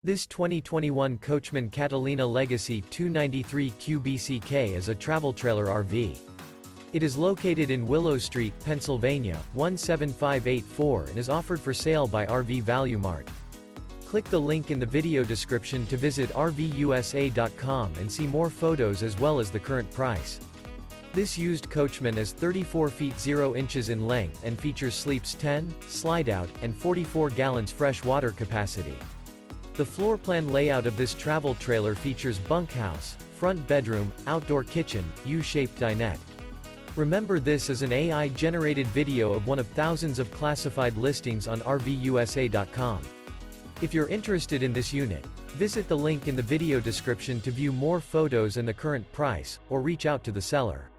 This 2021 Coachmen Catalina Legacy 293 QBCK is a travel trailer RV. It is located in Willow Street, Pennsylvania, 17584 and is offered for sale by RV Value Mart. Click the link in the video description to visit RVUSA.com and see more photos as well as the current price. This used Coachman is 34 feet 0 inches in length and features sleeps 10, Slideout, and 44 gallons fresh water capacity. The floor plan layout of this travel trailer features bunkhouse, front bedroom, outdoor kitchen, U-shaped dinette. Remember, this is an AI-generated video of one of thousands of classified listings on RVUSA.com. If you're interested in this unit, visit the link in the video description to view more photos and the current price, or reach out to the seller.